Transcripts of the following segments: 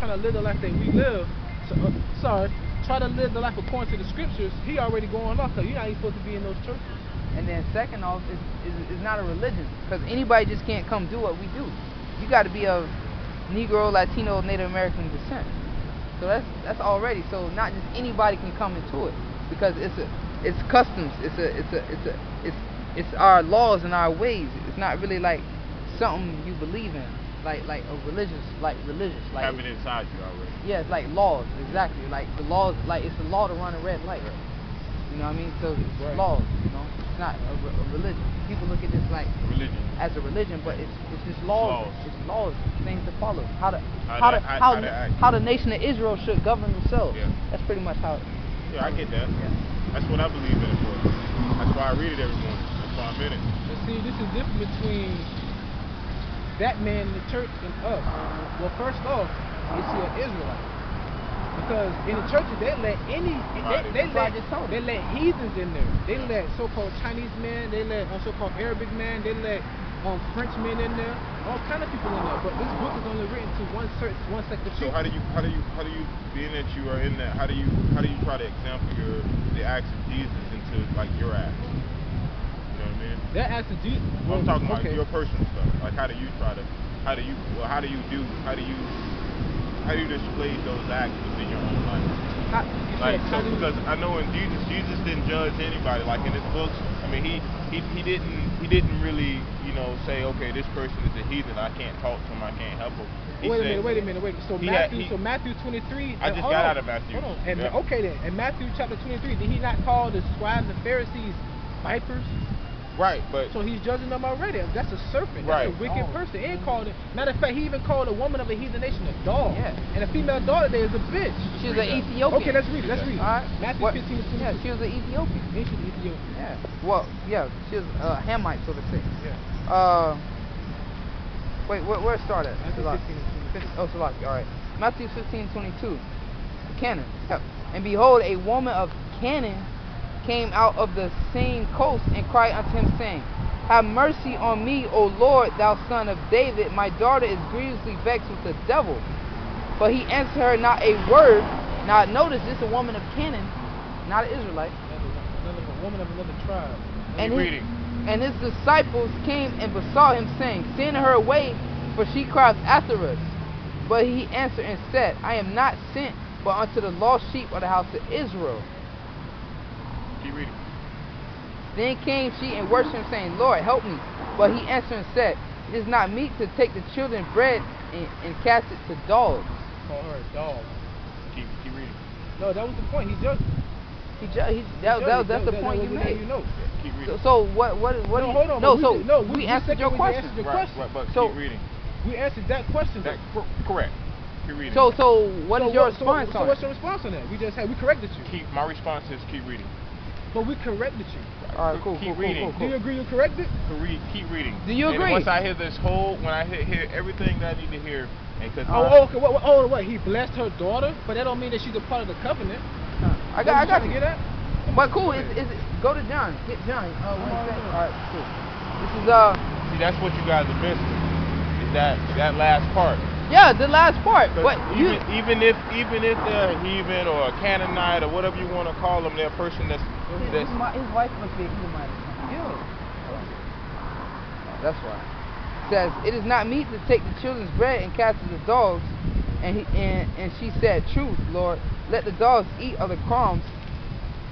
trying to live the life that we live, try to live the life according to the scriptures, he already going off, because you're not even supposed to be in those churches. And then second off, it's not a religion, because anybody just can't come do what we do. You got to be of Negro, Latino, Native American descent. So that's already, so not just anybody can come into it, because it's customs, it's our laws and our ways. It's not really like something you believe in, like a religious, like have it inside you already. Yeah, it's like laws, exactly. Like the laws, like it's a law to run a red light. Right. You know what I mean? So it's laws, you know. It's not a religion. People look at this like religion as a religion, but it's just laws. It's laws, things to follow. How the nation of Israel should govern themselves. Yeah. That's pretty much how. Yeah, I get that. Yeah. That's what I believe in it for. That's why I read it every morning. That's why I'm in it. But see, this is different between that man in the church and us. Well, first off, is he an Israelite? Because in the churches they let they let heathens in there. They let so-called Chinese men, they let so-called Arabic men, they let French men in there, all kind of people in there. But this book is only written to one sect of people. So how do you being that you are in that, how do you try to example the acts of Jesus into like your acts? You know what I mean? That acts of Jesus. I'm talking about your personal stuff. Like how do you display those acts within your own life? Because I know in Jesus didn't judge anybody. Like in his books, I mean, he didn't really, you know, say, okay, this person is a heathen, I can't talk to him, I can't help him. Wait a minute. So Matthew 23. I just got out of Matthew. Hold on. Okay then. In Matthew chapter 23, did he not call the scribes and Pharisees vipers? Right, but so he's judging them already. That's a serpent. Right. That's a wicked person. And called it. Matter of fact, he even called a woman of a heathen nation a dog. Yeah. And a female dog today is a bitch. She's an Ethiopian. Okay, let's read it. All right. Matthew 15 to 22. Yeah, she was an Ethiopian. Yeah, she's Ethiopian. Yeah. Well, yeah, she was a Hamite, so to say. Yeah. Wait, where it started? Matthew 15 to 22. Oh, Salaki. All right. Matthew 15:22. Canaan. Yep. And behold, a woman of Canaan came out of the same coast and cried unto him, saying, Have mercy on me, O Lord, thou son of David. My daughter is grievously vexed with the devil. But he answered her not a word. Now notice this is a woman of Canaan, not an Israelite. A woman of another tribe. And his disciples came and besought him, saying, Send her away, for she cries after us. But he answered and said, I am not sent but unto the lost sheep of the house of Israel. Keep reading. Then came she and worshipped him, saying, Lord, help me. But he answered and said, It is not meet to take the children's bread and cast it to dogs. Call her a dog. Keep reading. No, that was the point. He judged. That's the point you made. You know. Keep reading. So what? No, hold on. We answered your question. Right, but keep reading. We answered that question. Correct. Keep reading. So what is your response on it? So what's your response on that? We corrected you. My response is keep reading. But we corrected you. All right, cool. Keep reading. Do you agree you corrected? Keep reading. Do you agree? And once I hear when I hear everything that I need to hear, and because okay. What? He blessed her daughter, but that don't mean that she's a part of the covenant. I got to get that. But cool. Go to John. Hit John. All right, cool. This is See, that's what you guys are missing. Is that last part? Yeah, the last part. But even if they're a heathen or a Canaanite or whatever you want to call them, they're a person that's his wife must be a Edomite. Yeah. That's why. It says, It is not meet to take the children's bread and cast it to the dogs. And she said, Truth, Lord, let the dogs eat of the crumbs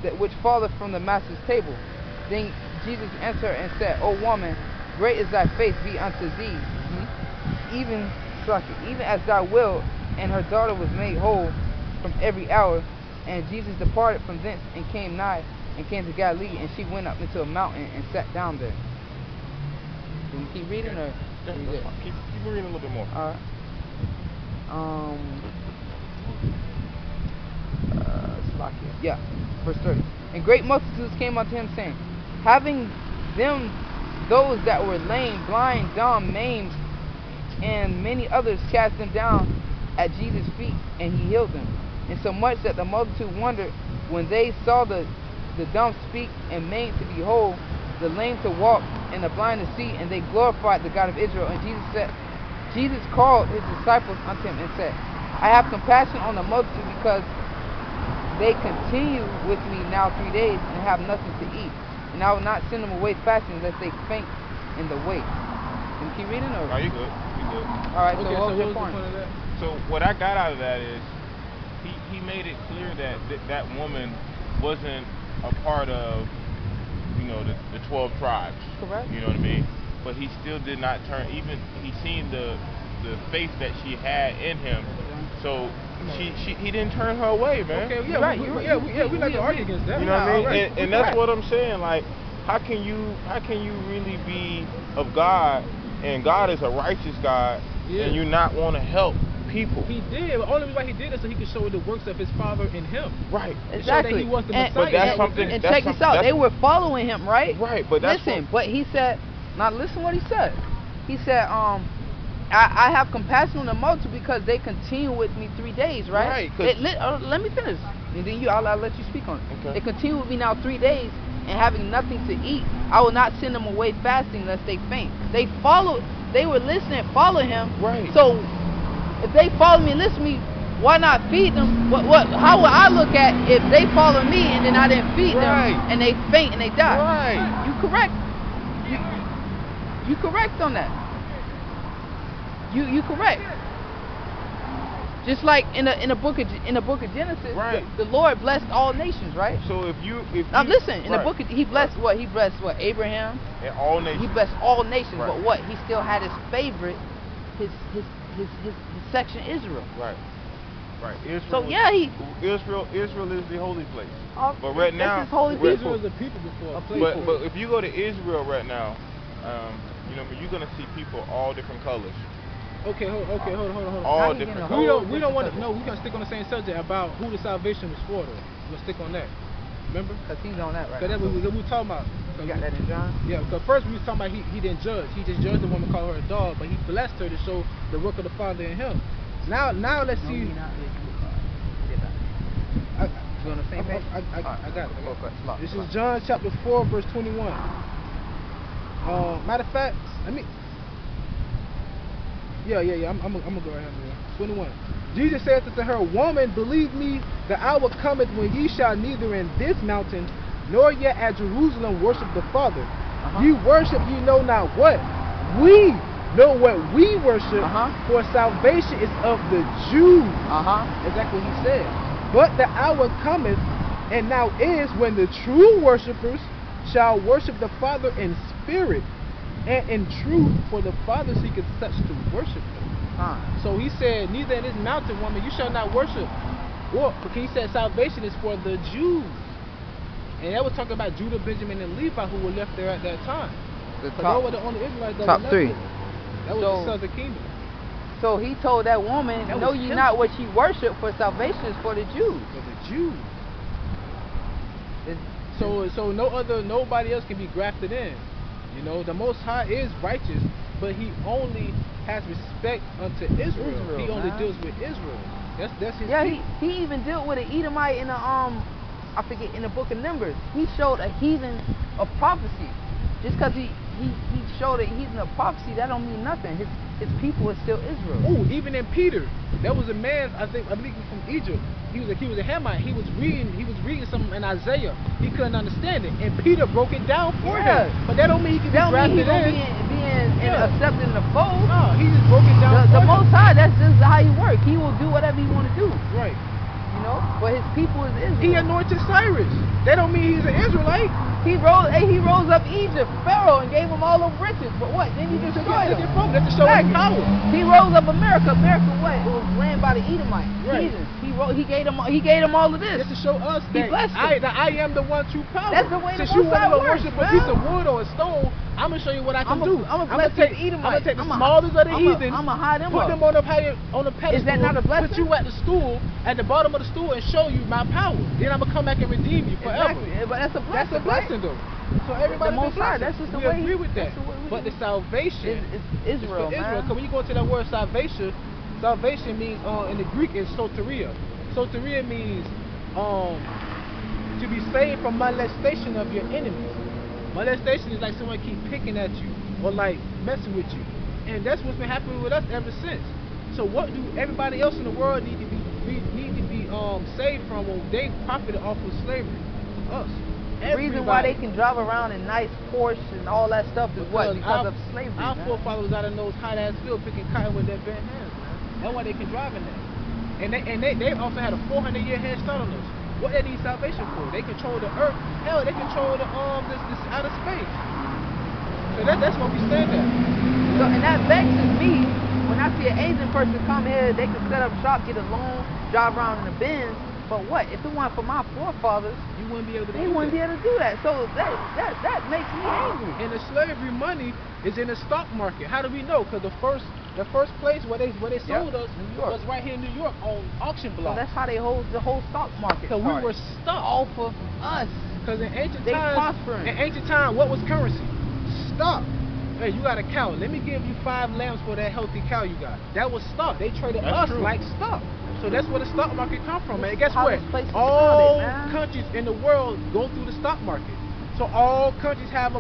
that which falleth from the master's table. Then Jesus answered her and said, O woman, great is thy faith be unto thee. Even as thou wilt. And her daughter was made whole from every hour. And Jesus departed from thence and came to Galilee, and she went up into a mountain and sat down there. Can you keep reading or? Keep reading a little bit more. All right. Yeah, verse 30. And great multitudes came unto him, saying, having them those that were lame, blind, dumb, maimed, and many others, cast them down at Jesus' feet, and he healed them. And so much that the multitude wondered when they saw the dumb speak, and maimed to be whole, the lame to walk, and the blind to see, and they glorified the God of Israel. And Jesus called his disciples unto him and said, I have compassion on the multitude because they continue with me now 3 days and have nothing to eat. And I will not send them away fasting lest they faint in the way. Can you keep reading? Or? No, you good. You good. All right, Okay, so what was your the point? point of that? So what I got out of that is he made it clear that that woman wasn't a part of, you know, the 12 tribes. Correct. You know what I mean? But he still did not turn. Even he seen the faith that she had in him. So he didn't turn her away, man. Okay, yeah, right, we not gonna argue against that. You know what I mean? Right. And that's what I'm saying. Like, how can you really be of God, and God is a righteous God, and you not want to help people? He did. The only reason why he did it so he could show the works of his Father in him. Right. Exactly. That he was the and, Messiah. But that's something. And that's check this out. They were following him, right? Right. But that's listen. But he said, now listen what he said. He said, I have compassion on the multitude because they continue with me 3 days, right? Right. Let me finish, and then I'll let you speak on it. Okay. They continue with me now 3 days and having nothing to eat. I will not send them away fasting lest they faint. They were listening, follow him. Right. So if they follow me and listen to me, why not feed them? How would I look at if they follow me and then I didn't feed them and they faint and they die? Right. You correct. You correct on that. You correct. Just like in the book of Genesis, right. the Lord blessed all nations, right? So if you now listen, in the book he blessed what? He blessed what? Abraham. And all nations. He blessed all nations, Right. but what? He still had his favorite, his section Israel. Right. Right. Israel. So yeah, Israel is the holy place. But that's right now, his holy people. Israel is a people before a place. But if you go to Israel right now, you know, you're gonna see people all different colors. Okay, hold on. All different colors. We don't want to. No, we're gonna stick on the same subject about who the salvation was for. Though we're gonna stick on that. Remember? Cause he's on that right. Cause that's what we talking about. You got that in John? Yeah. Because first we was talking about he didn't judge. He just judged the woman, called her a dog, but he blessed her to show the work of the Father in him. Now let's see. You on the same page? I got it. Okay. This is John chapter 4 verse 21. Matter of fact, let me. Yeah. I'm gonna go right here. 21. Jesus said to her, "Woman, believe me, the hour cometh when ye shall neither in this mountain nor yet at Jerusalem worship the Father. Ye worship ye know not what. We know what we worship, for salvation is of the Jews." Exactly what he said. But the hour cometh, and now is, when the true worshipers shall worship the Father in spirit and in truth, for the Father seeketh such to worship him. So he said, neither in this mountain, woman, you shall not worship. Well, because he said salvation is for the Jews. And that was talking about Judah, Benjamin, and Levi, who were left there at that time. Because those were the only Israelites that top were left three. there. That was the southern kingdom. So he told that woman, know ye not what ye worship, for salvation is for the Jews. For the Jews. So nobody else can be grafted in. You know, the Most High is righteous, but he only has respect unto Israel. He only deals with Israel. That's his people. he even dealt with an Edomite in I forget, in the book of Numbers. He showed a heathen of prophecy. Just because he showed a heathen of prophecy, that don't mean nothing. His people is still Israel. Oh, even in Peter, there was a man, I believe from Egypt. He was a Hamite. He was reading something in Isaiah. He couldn't understand it, and Peter broke it down for him. But that don't mean he can be grafted in. Being accepted in the fold. No, he just broke it down. The Most High, that's just how he works. He will do whatever he want to do. Right. You know, but his people is Israel. He anointed Cyrus. That don't mean he's an Israelite. He rose up Egypt, Pharaoh, and gave him all those riches. But what? Then he destroyed him. That's to show his power. He rose up America. America what? It was ran by the Edomites. Right. He gave them all of this. Just to show us that I am the one true power. That's the way the Since you Most High want to works, worship a piece of wood or a stone, I'm gonna show you what I can do. I'm gonna take the Edomites. I'm gonna take the smallest of the heathens. I'm gonna hide them put them on a pedestal. Is that not a blessing? Put you at the stool, at the bottom of the stool, and show you my power. Then I'm gonna come back and redeem you forever. Exactly. But that's a blessing. That's a blessing, though. So everybody, the Most High, that's just the way. We agree with that. But the salvation is Israel, man. Israel. Because when you go into that word salvation, salvation means in the Greek is soteria. Soteria means to be saved from molestation of your enemies. Molestation is like someone keep picking at you or like messing with you, and that's what's been happening with us ever since. So what do everybody else in the world need to be saved from when they profited off of slavery? Us. The reason why they can drive around in nice Porsche and all that stuff is what? Because of slavery. Our forefathers out of those hot ass field picking cotton with their bare hands, man. That's why they can drive in that. And they also had a 400-year head start on us. What they need salvation for? They control the earth. Hell, they control the this outer space. So that's what we stand at. So, and that vexes me when I see an Asian person come here. They can set up shop, get a loan, drive around in a Benz. But what? If it weren't for my forefathers, you wouldn't be able to. They wouldn't be able to do that. So that makes me angry. And the slavery money is in the stock market. How do we know? Because the first place where they sold us was right here in New York on auction blocks. So that's how they hold the whole stock market. So we were stuck off of us. Because in ancient times, what was currency? Stock. Hey, you got a cow. Let me give you 5 lambs for that healthy cow you got. That was stock. They traded us like stock. So that's where the stock market come from, man. Guess what? All countries in the world go through the stock market. So all countries have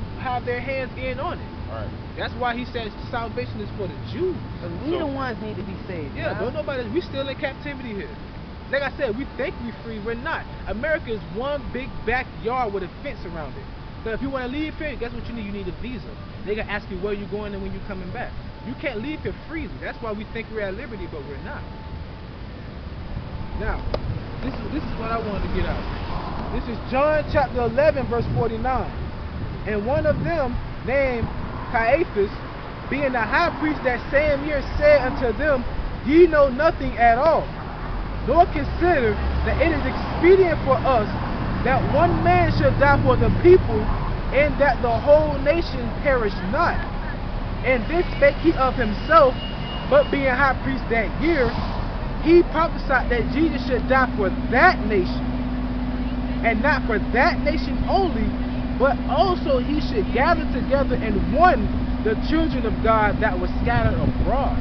their hands in on it. Right. That's why he said salvation is for the Jews. We the ones need to be saved. Yeah, don't nobody. We still in captivity here. Like I said, we think we free. We're not. America is one big backyard with a fence around it. So if you want to leave here, guess what you need? You need a visa. They gonna ask you where you're going and when you're coming back. You can't leave here freely. That's why we think we're at liberty, but we're not. Now, this is what I wanted to get out. This is John chapter 11, verse 49. And one of them, named Caiaphas, being the high priest that same year, said unto them, Ye know nothing at all, nor consider that it is expedient for us that one man should die for the people, and that the whole nation perish not. And this spake he of himself, but being high priest that year, he prophesied that Jesus should die for that nation, and not for that nation only, but also he should gather together in one the children of God that were scattered abroad.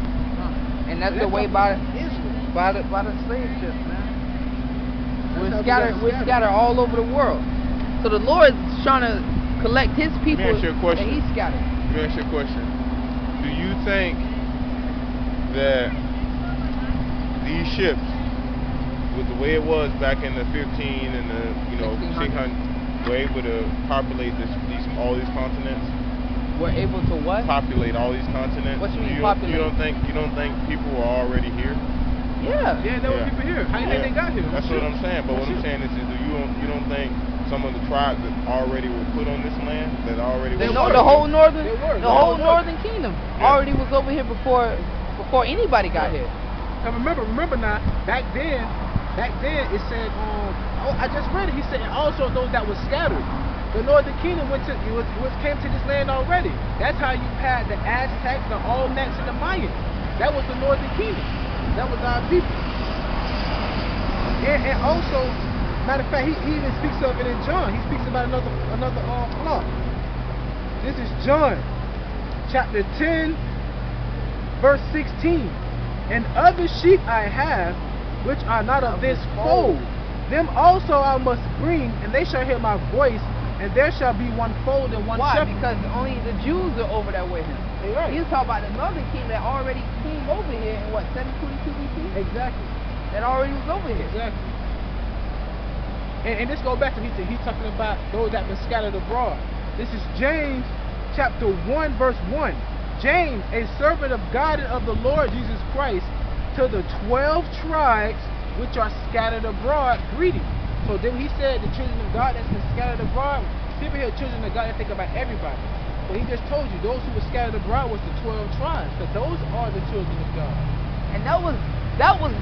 And that's the way by the slave ship, man. We're scattered all over the world. So the Lord is trying to collect his people, and he's scattered. Let me ask you a question. Do you think that these ships, with the way it was back in the 15 and the 1600s, were able to populate all these continents? Were able to what? Populate all these continents. What you mean populate? You don't think people were already here? Yeah. Yeah, there were people here. How do you think they got here? That's what I'm saying. But what I'm saying is, you don't think some of the tribes that already were put on this land, that already the whole northern kingdom already was over here before anybody got here. Now remember now, back then it said, I just read it. He said, and also those that were scattered. The northern kingdom came to this land already. That's how you had the Aztecs, the Olmecs, and the Mayans. That was the northern kingdom. That was our people. And also, matter of fact, he even speaks of it in John. He speaks about another flock. This is John, chapter 10, verse 16. And other sheep I have, which are not of this fold. Them also I must bring, and they shall hear my voice, and there shall be one fold and one shepherd. Because only the Jews are over that with him. Right. He's talking about the northern kingdom that already came over here in what, 722 BC? Exactly. That already was over here. Exactly. And this goes back to he's talking about those that have been scattered abroad. This is James chapter 1 verse 1. James, a servant of God and of the Lord Jesus Christ, to the 12 tribes which are scattered abroad, greeting. So then he said the children of God that's been scattered abroad. People hear children of God, they think about everybody. But he just told you those who were scattered abroad was the 12 tribes. Because those are the children of God. And that was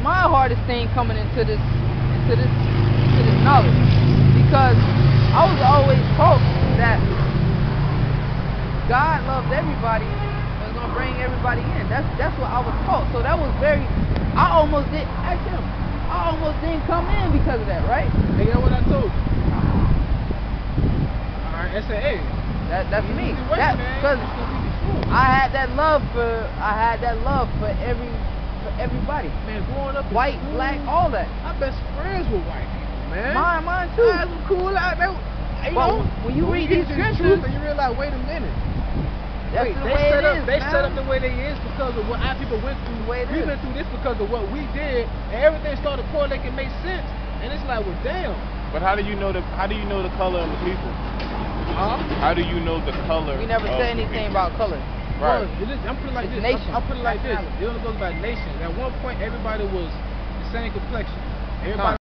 my hardest thing coming into this knowledge. Because I was always taught that God loves everybody and was gonna bring everybody in. That's what I was taught. So that was I almost didn't come in because of that, right? Hey, you know what I told you? Alright, S.A.A. That's me. Because I had that love for everybody. Man, growing up white, black, all that. My best friends were white people, man. Mine too. Guys were cool out there. When you read these scriptures, and you realize, wait a minute. That's the way it is, They set up the way they is because of what our people went through. We've been through this because of what we did, and everything started to correlate and make sense. And it's like, well, damn. But how do you know the color of the people? How do you know the color? We never said anything about color. Right. Well, I'm putting it like this. Nation. I'm putting it like this. It only goes by nations. At one point, everybody was the same complexion. Everybody